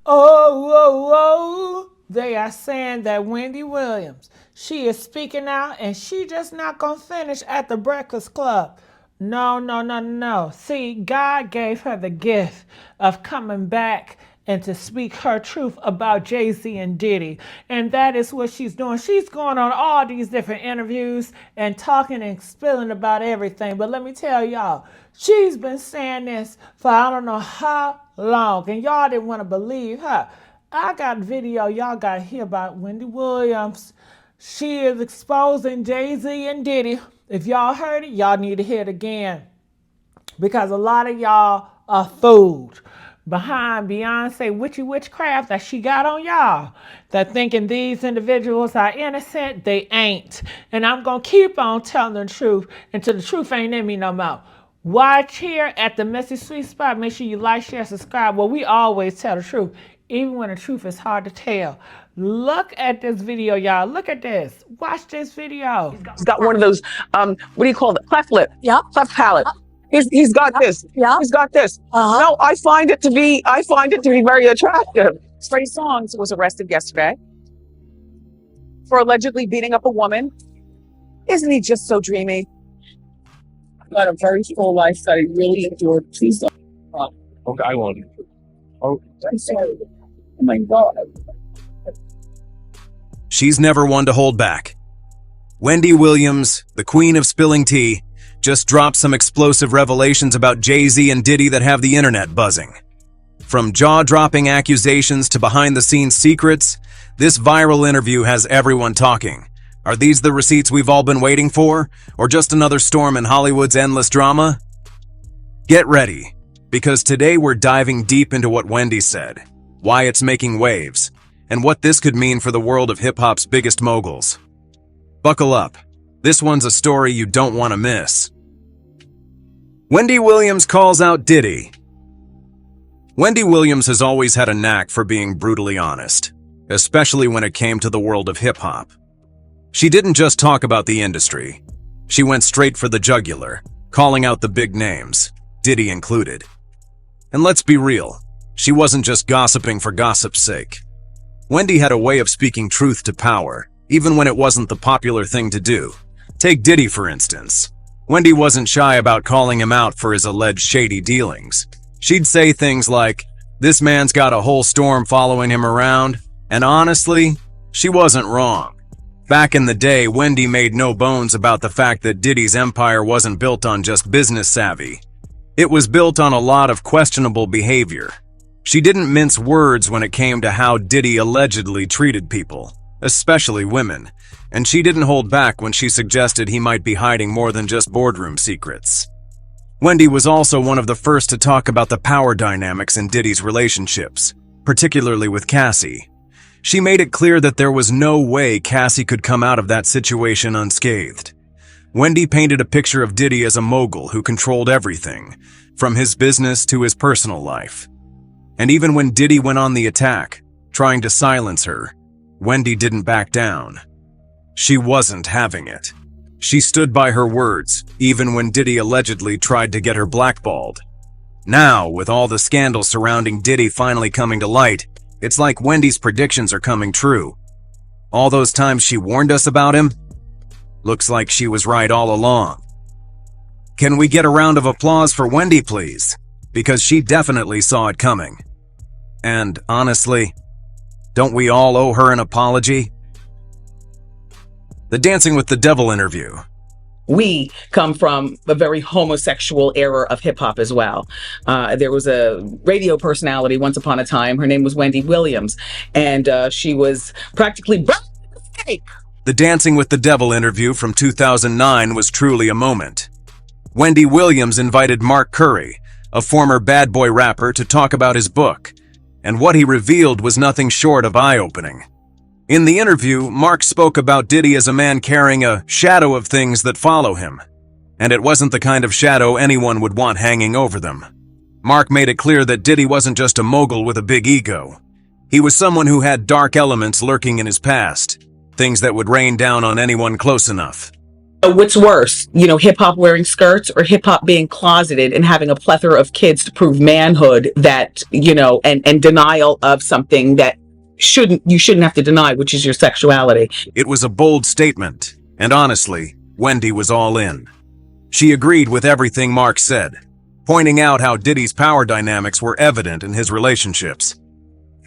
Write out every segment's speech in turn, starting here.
Oh, oh, oh. They are saying that Wendy Williams, she is speaking out and she just not going to finish at the Breakfast Club. No, no, no, no. See, God gave her the gift of coming back and to speak her truth about Jay-Z and Diddy. And that is what she's doing. She's going on all these different interviews and talking and spilling about everything. But let me tell y'all, she's been saying this for I don't know how long. And y'all didn't want to believe her. I got a video y'all got to hear about Wendy Williams. She is exposing Jay-Z and Diddy. If y'all heard it, y'all need to hear it again. Because a lot of y'all are fooled behind Beyonce witchy witchcraft that she got on y'all. That thinking these individuals are innocent, they ain't. And I'm going to keep on telling the truth until the truth ain't in me no more. Watch here at the Messy Sweet Spot. Make sure you like, share, subscribe. Well, we always tell the truth, even when the truth is hard to tell. Look at this video, y'all. Look at this. Watch this video. He's got one of those, what do you call it? Cleft lip. Yep. Cleft palate. He's got this. Yeah. He's got this. No, I find it to be very attractive. Trey Songz was arrested yesterday for allegedly beating up a woman. Isn't he just so dreamy? I've got a very full life that I really endured. Please don't. Okay, I won't. Oh, I'm sorry. Oh my God. She's never one to hold back. Wendy Williams, the queen of spilling tea, just dropped some explosive revelations about Jay-Z and Diddy that have the internet buzzing. From jaw-dropping accusations to behind-the-scenes secrets, this viral interview has everyone talking. Are these the receipts we've all been waiting for, or just another storm in Hollywood's endless drama? Get ready, because today we're diving deep into what Wendy said, why it's making waves, and what this could mean for the world of hip-hop's biggest moguls. Buckle up. This one's a story you don't want to miss. Wendy Williams calls out Diddy. Wendy Williams has always had a knack for being brutally honest, especially when it came to the world of hip-hop. She didn't just talk about the industry. She went straight for the jugular, calling out the big names, Diddy included. And let's be real, she wasn't just gossiping for gossip's sake. Wendy had a way of speaking truth to power, even when it wasn't the popular thing to do. Take Diddy, for instance. Wendy wasn't shy about calling him out for his alleged shady dealings. She'd say things like, "This man's got a whole storm following him around," and honestly, she wasn't wrong. Back in the day, Wendy made no bones about the fact that Diddy's empire wasn't built on just business savvy. It was built on a lot of questionable behavior. She didn't mince words when it came to how Diddy allegedly treated people, especially women, and she didn't hold back when she suggested he might be hiding more than just boardroom secrets. Wendy was also one of the first to talk about the power dynamics in Diddy's relationships, particularly with Cassie. She made it clear that there was no way Cassie could come out of that situation unscathed. Wendy painted a picture of Diddy as a mogul who controlled everything, from his business to his personal life. And even when Diddy went on the attack, trying to silence her, Wendy didn't back down. She wasn't having it. She stood by her words, even when Diddy allegedly tried to get her blackballed. Now, with all the scandals surrounding Diddy finally coming to light, it's like Wendy's predictions are coming true. All those times she warned us about him? Looks like she was right all along. Can we get a round of applause for Wendy, please? Because she definitely saw it coming. And honestly, don't we all owe her an apology? The Dancing with the Devil interview. We come from a very homosexual era of hip hop as well. There was a radio personality once upon a time. Her name was Wendy Williams, and she was practically fake. The Dancing with the Devil interview from 2009 was truly a moment. Wendy Williams invited Mark Curry, a former bad boy rapper, to talk about his book, and what he revealed was nothing short of eye-opening. In the interview, Mark spoke about Diddy as a man carrying a shadow of things that follow him, and it wasn't the kind of shadow anyone would want hanging over them. Mark made it clear that Diddy wasn't just a mogul with a big ego. He was someone who had dark elements lurking in his past, things that would rain down on anyone close enough. What's worse, hip hop wearing skirts or hip hop being closeted and having a plethora of kids to prove manhood that, and denial of something that you shouldn't have to deny, which is your sexuality. It was a bold statement, and honestly, Wendy was all in. She agreed with everything Mark said, pointing out how Diddy's power dynamics were evident in his relationships.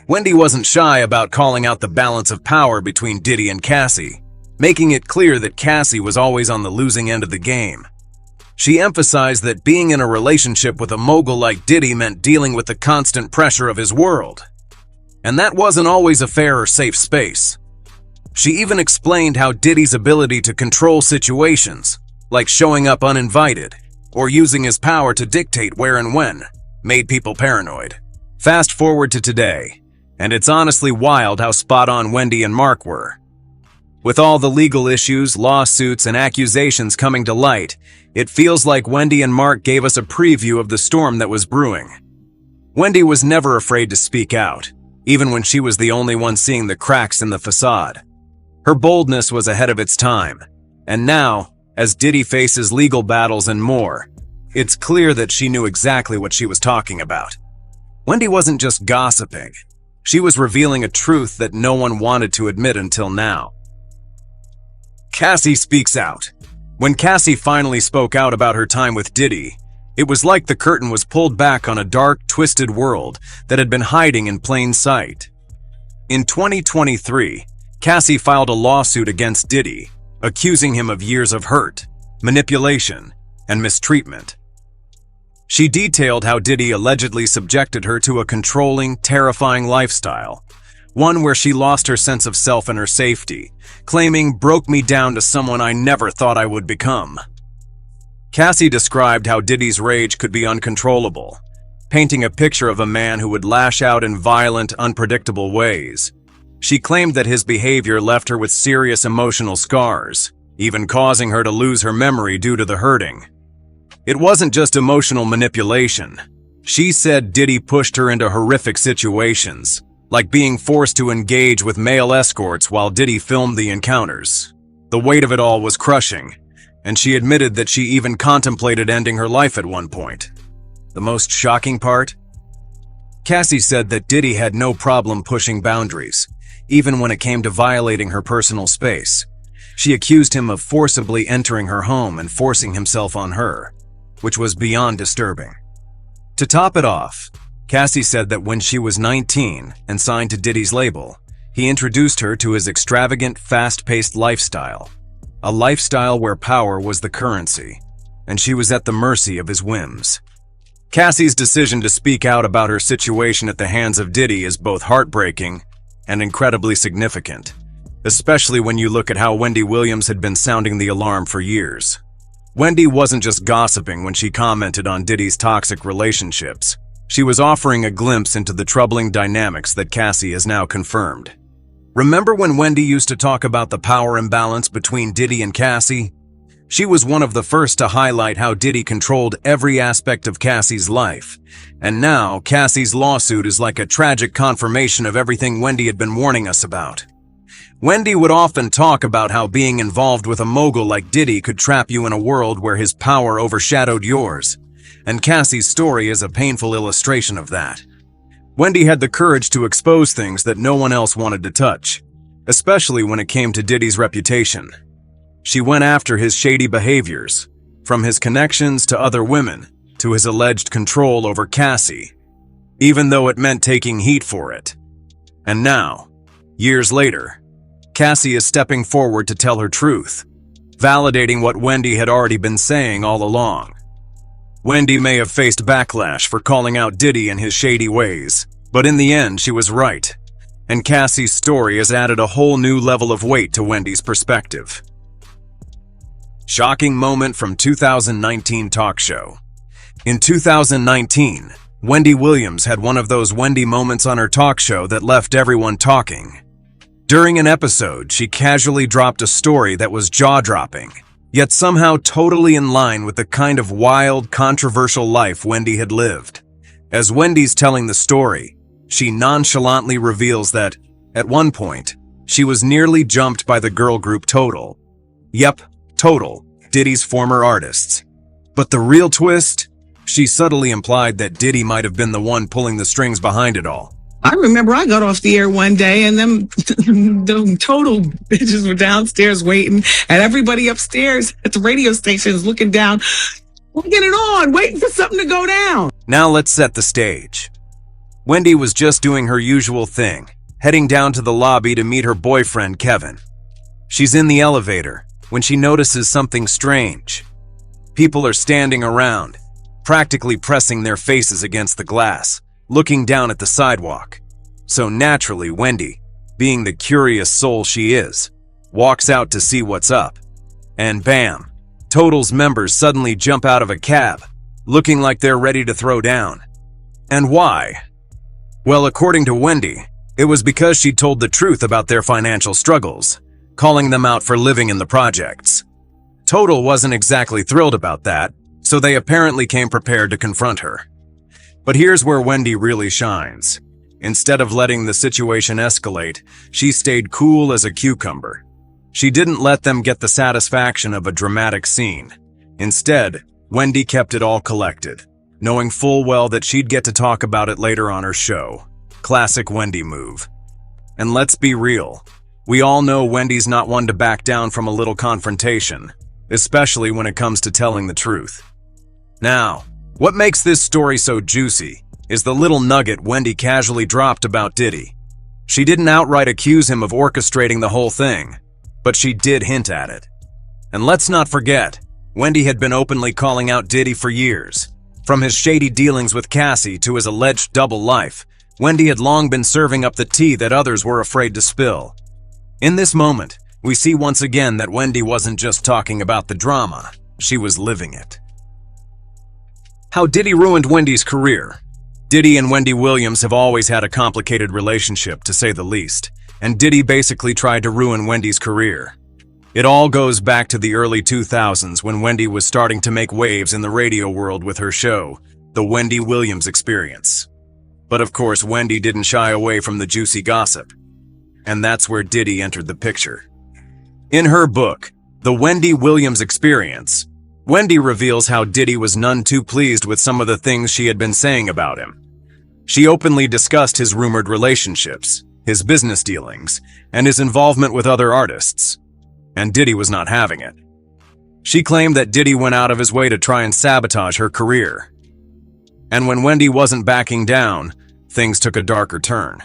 Wendy wasn't shy about calling out the balance of power between Diddy and Cassie, making it clear that Cassie was always on the losing end of the game. She emphasized that being in a relationship with a mogul like Diddy meant dealing with the constant pressure of his world. And that wasn't always a fair or safe space. She even explained how Diddy's ability to control situations, like showing up uninvited, or using his power to dictate where and when, made people paranoid. Fast forward to today, and it's honestly wild how spot on Wendy and Mark were. With all the legal issues, lawsuits, and accusations coming to light, it feels like Wendy and Mark gave us a preview of the storm that was brewing. Wendy was never afraid to speak out, even when she was the only one seeing the cracks in the facade. Her boldness was ahead of its time, and now, as Diddy faces legal battles and more, it's clear that she knew exactly what she was talking about. Wendy wasn't just gossiping. She was revealing a truth that no one wanted to admit until now. Cassie speaks out. When Cassie finally spoke out about her time with Diddy, it was like the curtain was pulled back on a dark, twisted world that had been hiding in plain sight. In 2023, Cassie filed a lawsuit against Diddy, accusing him of years of hurt, manipulation, and mistreatment. She detailed how Diddy allegedly subjected her to a controlling, terrifying lifestyle, one where she lost her sense of self and her safety, claiming broke me down to someone I never thought I would become. Cassie described how Diddy's rage could be uncontrollable, painting a picture of a man who would lash out in violent, unpredictable ways. She claimed that his behavior left her with serious emotional scars, even causing her to lose her memory due to the hurting. It wasn't just emotional manipulation. She said Diddy pushed her into horrific situations, like being forced to engage with male escorts while Diddy filmed the encounters. The weight of it all was crushing, and she admitted that she even contemplated ending her life at one point. The most shocking part? Cassie said that Diddy had no problem pushing boundaries, even when it came to violating her personal space. She accused him of forcibly entering her home and forcing himself on her, which was beyond disturbing. To top it off, Cassie said that when she was 19 and signed to Diddy's label, he introduced her to his extravagant, fast-paced lifestyle, a lifestyle where power was the currency, and she was at the mercy of his whims. Cassie's decision to speak out about her situation at the hands of Diddy is both heartbreaking and incredibly significant, especially when you look at how Wendy Williams had been sounding the alarm for years. Wendy wasn't just gossiping when she commented on Diddy's toxic relationships. She was offering a glimpse into the troubling dynamics that Cassie has now confirmed. Remember when Wendy used to talk about the power imbalance between Diddy and Cassie? She was one of the first to highlight how Diddy controlled every aspect of Cassie's life. And now, Cassie's lawsuit is like a tragic confirmation of everything Wendy had been warning us about. Wendy would often talk about how being involved with a mogul like Diddy could trap you in a world where his power overshadowed yours. And Cassie's story is a painful illustration of that. Wendy had the courage to expose things that no one else wanted to touch, especially when it came to Diddy's reputation. She went after his shady behaviors, from his connections to other women, to his alleged control over Cassie, even though it meant taking heat for it. And now, years later, Cassie is stepping forward to tell her truth, validating what Wendy had already been saying all along. Wendy may have faced backlash for calling out Diddy and his shady ways, but in the end she was right, and Cassie's story has added a whole new level of weight to Wendy's perspective. Shocking moment from 2019 talk show. In 2019, Wendy Williams had one of those Wendy moments on her talk show that left everyone talking. During an episode, she casually dropped a story that was jaw-dropping, yet somehow totally in line with the kind of wild, controversial life Wendy had lived. As Wendy's telling the story, she nonchalantly reveals that, at one point, she was nearly jumped by the girl group Total. Yep, Total, Diddy's former artists. But the real twist? She subtly implied that Diddy might have been the one pulling the strings behind it all. I remember I got off the air one day and them total bitches were downstairs waiting, and everybody upstairs at the radio station is looking down. We'll get it on, waiting for something to go down. Now let's set the stage. Wendy was just doing her usual thing, heading down to the lobby to meet her boyfriend, Kevin. She's in the elevator when she notices something strange. People are standing around, practically pressing their faces against the glass, looking down at the sidewalk. So naturally, Wendy, being the curious soul she is, walks out to see what's up. And bam, Total's members suddenly jump out of a cab, looking like they're ready to throw down. And why? Well, according to Wendy, it was because she told the truth about their financial struggles, calling them out for living in the projects. Total wasn't exactly thrilled about that, so they apparently came prepared to confront her. But here's where Wendy really shines. Instead of letting the situation escalate, she stayed cool as a cucumber. She didn't let them get the satisfaction of a dramatic scene. Instead, Wendy kept it all collected, knowing full well that she'd get to talk about it later on her show. Classic Wendy move. And let's be real, we all know Wendy's not one to back down from a little confrontation, especially when it comes to telling the truth. Now, what makes this story so juicy is the little nugget Wendy casually dropped about Diddy. She didn't outright accuse him of orchestrating the whole thing, but she did hint at it. And let's not forget, Wendy had been openly calling out Diddy for years. From his shady dealings with Cassie to his alleged double life, Wendy had long been serving up the tea that others were afraid to spill. In this moment, we see once again that Wendy wasn't just talking about the drama, she was living it. How Diddy ruined Wendy's career. Diddy and Wendy Williams have always had a complicated relationship, to say the least, and Diddy basically tried to ruin Wendy's career. It all goes back to the early 2000s when Wendy was starting to make waves in the radio world with her show, The Wendy Williams Experience. But of course, Wendy didn't shy away from the juicy gossip. And that's where Diddy entered the picture. In her book, The Wendy Williams Experience, Wendy reveals how Diddy was none too pleased with some of the things she had been saying about him. She openly discussed his rumored relationships, his business dealings, and his involvement with other artists. And Diddy was not having it. She claimed that Diddy went out of his way to try and sabotage her career. And when Wendy wasn't backing down, things took a darker turn.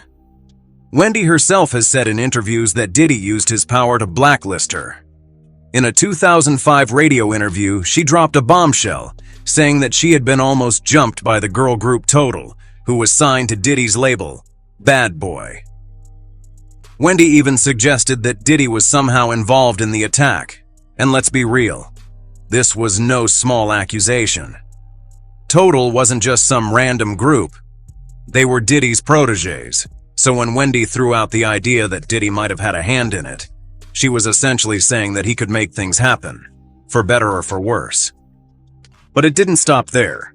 Wendy herself has said in interviews that Diddy used his power to blacklist her. In a 2005 radio interview, she dropped a bombshell, saying that she had been almost jumped by the girl group Total, who was signed to Diddy's label, Bad Boy. Wendy even suggested that Diddy was somehow involved in the attack. And let's be real, this was no small accusation. Total wasn't just some random group. They were Diddy's protégés. So when Wendy threw out the idea that Diddy might have had a hand in it, she was essentially saying that he could make things happen, for better or for worse. But it didn't stop there.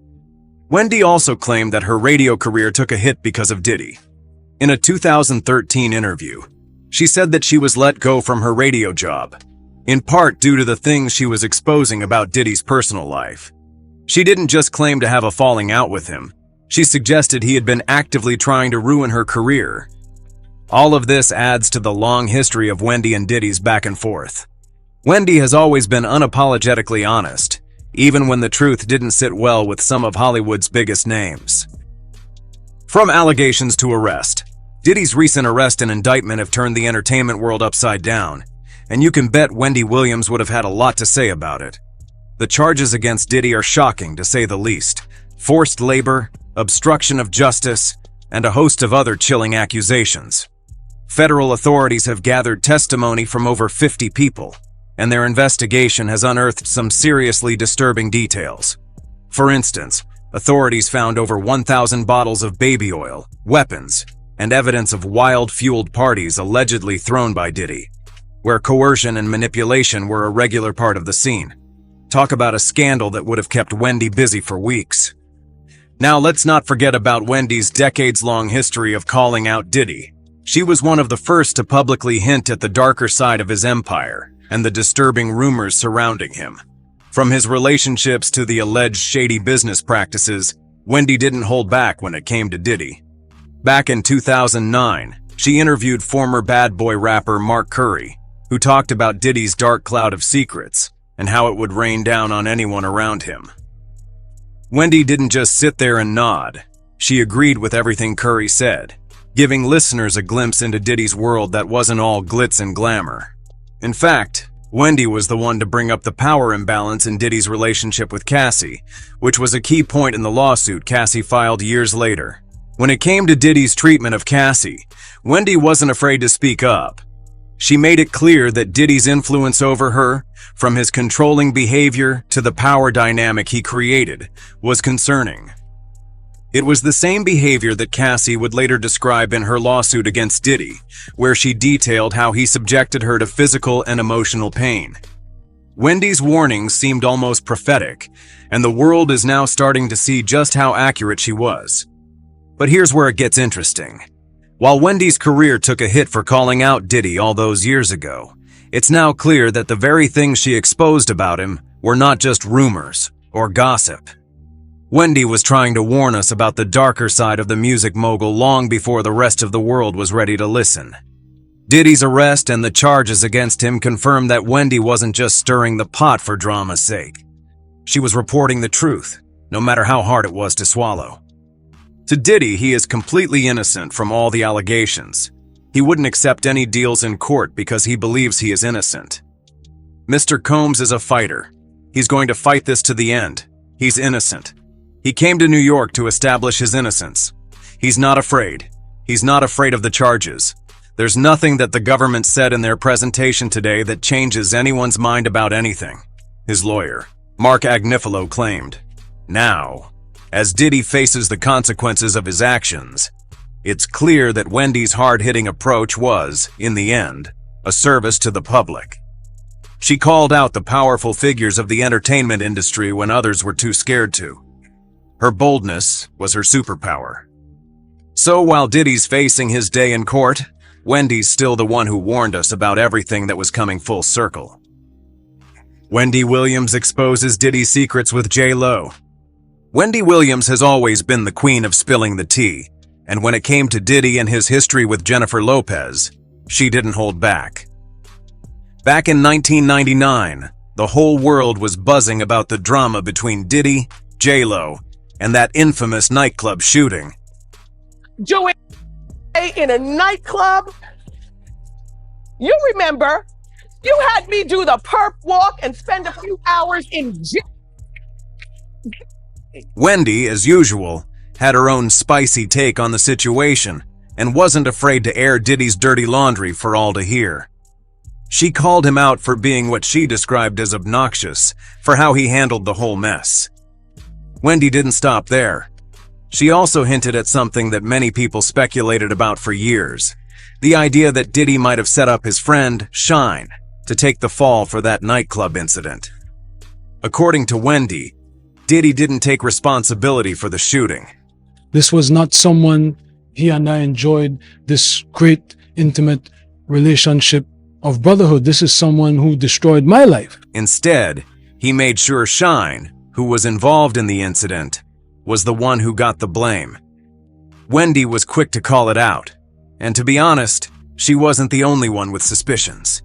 Wendy also claimed that her radio career took a hit because of Diddy. In a 2013 interview, she said that she was let go from her radio job, in part due to the things she was exposing about Diddy's personal life. She didn't just claim to have a falling out with him. She suggested he had been actively trying to ruin her career. All of this adds to the long history of Wendy and Diddy's back and forth. Wendy has always been unapologetically honest, even when the truth didn't sit well with some of Hollywood's biggest names. From allegations to arrest, Diddy's recent arrest and indictment have turned the entertainment world upside down, and you can bet Wendy Williams would have had a lot to say about it. The charges against Diddy are shocking, to say the least. Forced labor, obstruction of justice, and a host of other chilling accusations. Federal authorities have gathered testimony from over 50 people, and their investigation has unearthed some seriously disturbing details. For instance, authorities found over 1,000 bottles of baby oil, weapons, and evidence of wild-fueled parties allegedly thrown by Diddy, where coercion and manipulation were a regular part of the scene. Talk about a scandal that would have kept Wendy busy for weeks. Now let's not forget about Wendy's decades-long history of calling out Diddy. She was one of the first to publicly hint at the darker side of his empire and the disturbing rumors surrounding him. From his relationships to the alleged shady business practices, Wendy didn't hold back when it came to Diddy. Back in 2009, she interviewed former bad boy rapper Mark Curry, who talked about Diddy's dark cloud of secrets and how it would rain down on anyone around him. Wendy didn't just sit there and nod. She agreed with everything Curry said, giving listeners a glimpse into Diddy's world that wasn't all glitz and glamour. In fact, Wendy was the one to bring up the power imbalance in Diddy's relationship with Cassie, which was a key point in the lawsuit Cassie filed years later. When it came to Diddy's treatment of Cassie, Wendy wasn't afraid to speak up. She made it clear that Diddy's influence over her, from his controlling behavior to the power dynamic he created, was concerning. It was the same behavior that Cassie would later describe in her lawsuit against Diddy, where she detailed how he subjected her to physical and emotional pain. Wendy's warnings seemed almost prophetic, and the world is now starting to see just how accurate she was. But here's where it gets interesting. While Wendy's career took a hit for calling out Diddy all those years ago, it's now clear that the very things she exposed about him were not just rumors or gossip. Wendy was trying to warn us about the darker side of the music mogul long before the rest of the world was ready to listen. Diddy's arrest and the charges against him confirmed that Wendy wasn't just stirring the pot for drama's sake. She was reporting the truth, no matter how hard it was to swallow. To Diddy, he is completely innocent from all the allegations. He wouldn't accept any deals in court because he believes he is innocent. Mr. Combs is a fighter. He's going to fight this to the end. He's innocent. He came to New York to establish his innocence. He's not afraid. He's not afraid of the charges. There's nothing that the government said in their presentation today that changes anyone's mind about anything, his lawyer, Mark Agnifilo, claimed. Now, as Diddy faces the consequences of his actions, it's clear that Wendy's hard-hitting approach was, in the end, a service to the public. She called out the powerful figures of the entertainment industry when others were too scared to. Her boldness was her superpower. So while Diddy's facing his day in court, Wendy's still the one who warned us about everything that was coming full circle. Wendy Williams exposes Diddy's secrets with JLo. Wendy Williams has always been the queen of spilling the tea, and when it came to Diddy and his history with Jennifer Lopez, she didn't hold back. Back in 1999, the whole world was buzzing about the drama between Diddy, JLo, and that infamous nightclub shooting. Doing in a nightclub? You remember, you had me do the perp walk and spend a few hours in jail. Wendy, as usual, had her own spicy take on the situation and wasn't afraid to air Diddy's dirty laundry for all to hear. She called him out for being what she described as obnoxious, for how he handled the whole mess. Wendy didn't stop there. She also hinted at something that many people speculated about for years, the idea that Diddy might have set up his friend, Shine, to take the fall for that nightclub incident. According to Wendy, Diddy didn't take responsibility for the shooting. This was not someone he and I enjoyed this great, intimate relationship of brotherhood. This is someone who destroyed my life. Instead, he made sure Shine, who was involved in the incident, was the one who got the blame. Wendy was quick to call it out, and to be honest, she wasn't the only one with suspicions.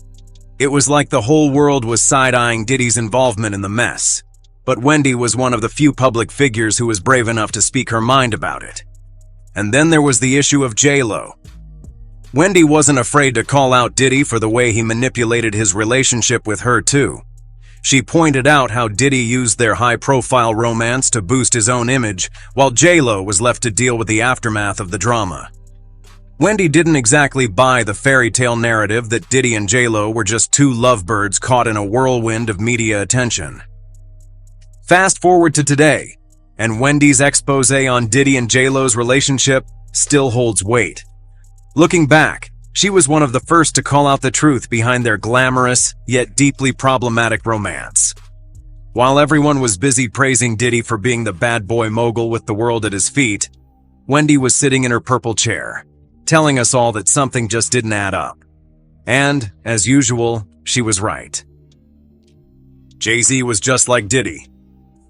It was like the whole world was side-eyeing Diddy's involvement in the mess, but Wendy was one of the few public figures who was brave enough to speak her mind about it. And then there was the issue of JLo. Wendy wasn't afraid to call out Diddy for the way he manipulated his relationship with her too. She pointed out how Diddy used their high-profile romance to boost his own image, while JLo was left to deal with the aftermath of the drama. Wendy didn't exactly buy the fairy tale narrative that Diddy and JLo were just two lovebirds caught in a whirlwind of media attention. Fast forward to today, and Wendy's expose on Diddy and JLo's relationship still holds weight. Looking back, she was one of the first to call out the truth behind their glamorous, yet deeply problematic romance. While everyone was busy praising Diddy for being the bad boy mogul with the world at his feet, Wendy was sitting in her purple chair, telling us all that something just didn't add up. And, as usual, she was right. Jay-Z was just like Diddy.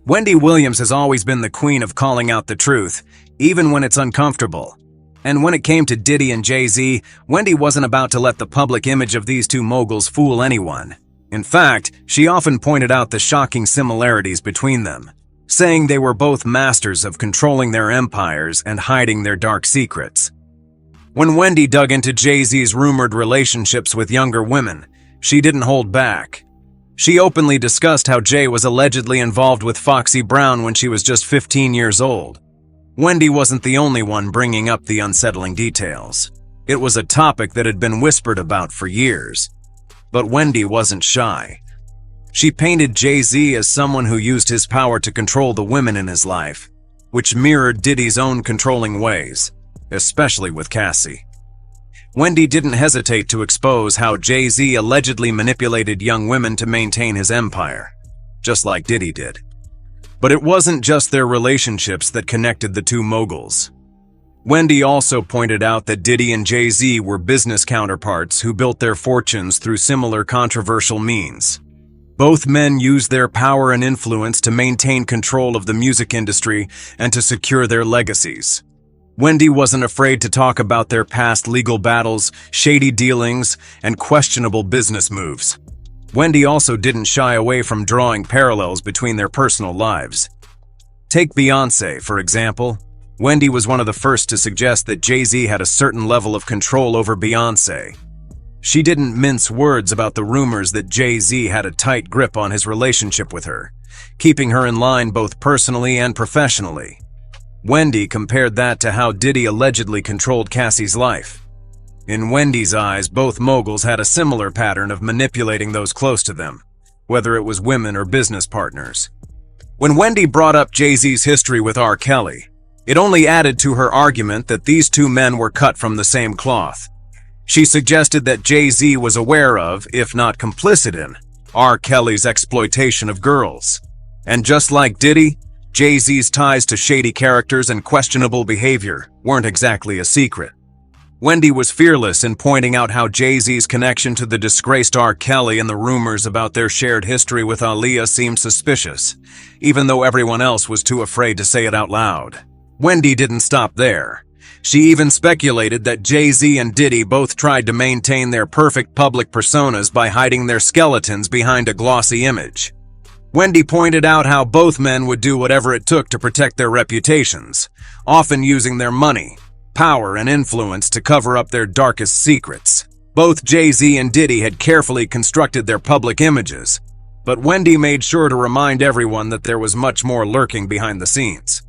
Wendy Williams has always been the queen of calling out the truth, even when it's uncomfortable. And when it came to Diddy and Jay-Z, Wendy wasn't about to let the public image of these two moguls fool anyone. In fact, she often pointed out the shocking similarities between them, saying they were both masters of controlling their empires and hiding their dark secrets. When Wendy dug into Jay-Z's rumored relationships with younger women, she didn't hold back. She openly discussed how Jay was allegedly involved with Foxy Brown when she was just 15 years old. Wendy wasn't the only one bringing up the unsettling details. It was a topic that had been whispered about for years. But Wendy wasn't shy. She painted Jay-Z as someone who used his power to control the women in his life, which mirrored Diddy's own controlling ways, especially with Cassie. Wendy didn't hesitate to expose how Jay-Z allegedly manipulated young women to maintain his empire, just like Diddy did. But it wasn't just their relationships that connected the two moguls. Wendy also pointed out that Diddy and Jay-Z were business counterparts who built their fortunes through similar controversial means. Both men used their power and influence to maintain control of the music industry and to secure their legacies. Wendy wasn't afraid to talk about their past legal battles, shady dealings, and questionable business moves. Wendy also didn't shy away from drawing parallels between their personal lives. Take Beyonce, for example. Wendy was one of the first to suggest that Jay-Z had a certain level of control over Beyonce. She didn't mince words about the rumors that Jay-Z had a tight grip on his relationship with her, keeping her in line both personally and professionally. Wendy compared that to how Diddy allegedly controlled Cassie's life. In Wendy's eyes, both moguls had a similar pattern of manipulating those close to them, whether it was women or business partners. When Wendy brought up Jay-Z's history with R. Kelly, it only added to her argument that these two men were cut from the same cloth. She suggested that Jay-Z was aware of, if not complicit in, R. Kelly's exploitation of girls. And just like Diddy, Jay-Z's ties to shady characters and questionable behavior weren't exactly a secret. Wendy was fearless in pointing out how Jay-Z's connection to the disgraced R. Kelly and the rumors about their shared history with Aaliyah seemed suspicious, even though everyone else was too afraid to say it out loud. Wendy didn't stop there. She even speculated that Jay-Z and Diddy both tried to maintain their perfect public personas by hiding their skeletons behind a glossy image. Wendy pointed out how both men would do whatever it took to protect their reputations, often using their money, power, and influence to cover up their darkest secrets. Both Jay-Z and Diddy had carefully constructed their public images, but Wendy made sure to remind everyone that there was much more lurking behind the scenes.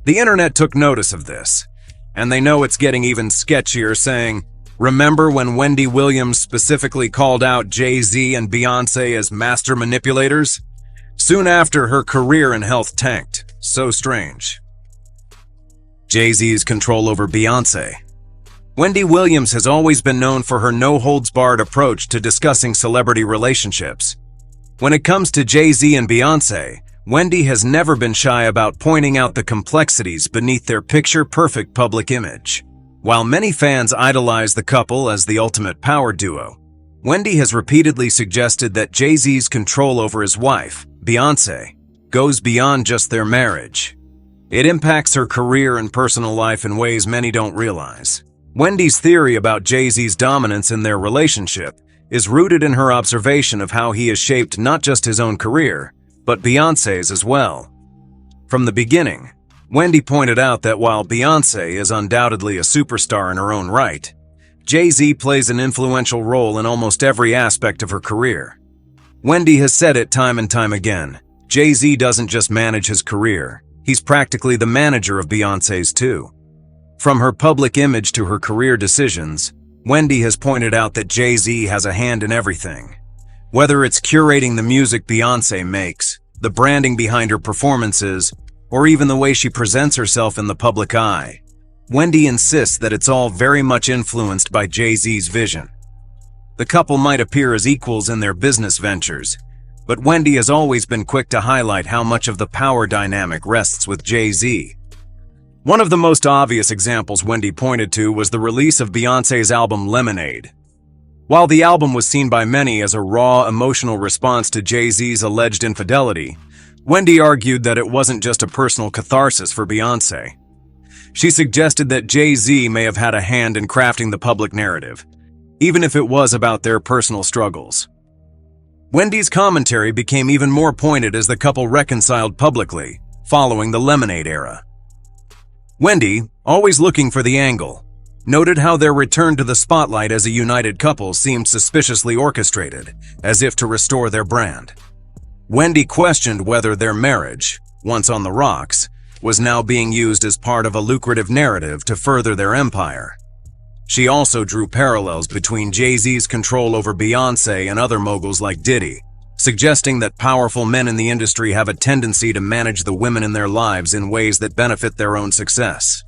The internet took notice of this, and they know it's getting even sketchier, saying, "Remember when Wendy Williams specifically called out Jay-Z and Beyonce as master manipulators? Soon after, her career and health tanked. So strange." Jay-Z's control over Beyonce. Wendy Williams has always been known for her no-holds-barred approach to discussing celebrity relationships. When it comes to Jay-Z and Beyonce, Wendy has never been shy about pointing out the complexities beneath their picture-perfect public image. While many fans idolize the couple as the ultimate power duo, Wendy has repeatedly suggested that Jay-Z's control over his wife, Beyonce, goes beyond just their marriage. It impacts her career and personal life in ways many don't realize. Wendy's theory about Jay-Z's dominance in their relationship is rooted in her observation of how he has shaped not just his own career, but Beyonce's as well. From the beginning, Wendy pointed out that while Beyonce is undoubtedly a superstar in her own right, Jay-Z plays an influential role in almost every aspect of her career. Wendy has said it time and time again, Jay-Z doesn't just manage his career, he's practically the manager of Beyonce's too. From her public image to her career decisions, Wendy has pointed out that Jay-Z has a hand in everything. Whether it's curating the music Beyonce makes, the branding behind her performances, or even the way she presents herself in the public eye, Wendy insists that it's all very much influenced by Jay-Z's vision. The couple might appear as equals in their business ventures, but Wendy has always been quick to highlight how much of the power dynamic rests with Jay-Z. One of the most obvious examples Wendy pointed to was the release of Beyonce's album Lemonade. While the album was seen by many as a raw, emotional response to Jay-Z's alleged infidelity, Wendy argued that it wasn't just a personal catharsis for Beyonce. She suggested that Jay-Z may have had a hand in crafting the public narrative, even if it was about their personal struggles. Wendy's commentary became even more pointed as the couple reconciled publicly, following the Lemonade era. Wendy, always looking for the angle, noted how their return to the spotlight as a united couple seemed suspiciously orchestrated, as if to restore their brand. Wendy questioned whether their marriage, once on the rocks, was now being used as part of a lucrative narrative to further their empire. She also drew parallels between Jay-Z's control over Beyonce and other moguls like Diddy, suggesting that powerful men in the industry have a tendency to manage the women in their lives in ways that benefit their own success.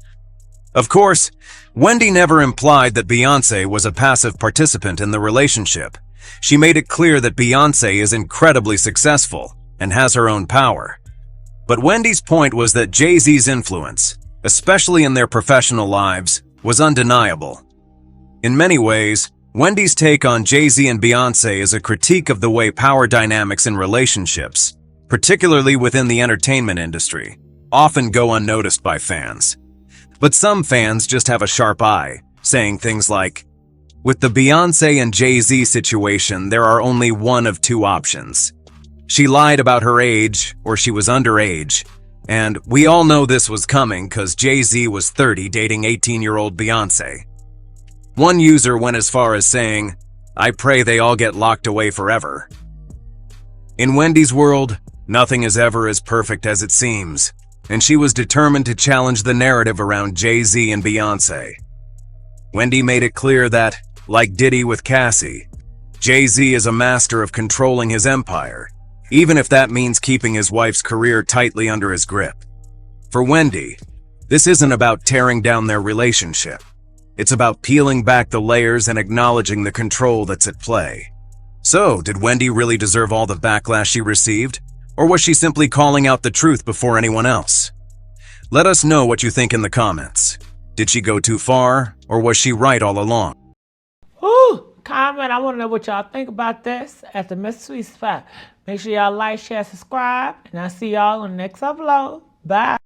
Of course, Wendy never implied that Beyonce was a passive participant in the relationship. She made it clear that Beyonce is incredibly successful and has her own power. But Wendy's point was that Jay-Z's influence, especially in their professional lives, was undeniable. In many ways, Wendy's take on Jay-Z and Beyonce is a critique of the way power dynamics in relationships, particularly within the entertainment industry, often go unnoticed by fans. But some fans just have a sharp eye, saying things like, "With the Beyonce and Jay-Z situation, there are only one of two options. She lied about her age, or she was underage. And we all know this was coming because Jay-Z was 30 dating 18-year-old Beyonce." One user went as far as saying, "I pray they all get locked away forever." In Wendy's world, nothing is ever as perfect as it seems, and she was determined to challenge the narrative around Jay-Z and Beyonce. Wendy made it clear that, like Diddy with Cassie, Jay-Z is a master of controlling his empire, even if that means keeping his wife's career tightly under his grip. For Wendy, this isn't about tearing down their relationship. It's about peeling back the layers and acknowledging the control that's at play. So, did Wendy really deserve all the backlash she received? Or was she simply calling out the truth before anyone else? Let us know what you think in the comments. Did she go too far, or was she right all along? Ooh, comment. I want to know what y'all think about this at the Miss Sweet Spot. Make sure y'all like, share, subscribe, and I'll see y'all on the next upload. Bye.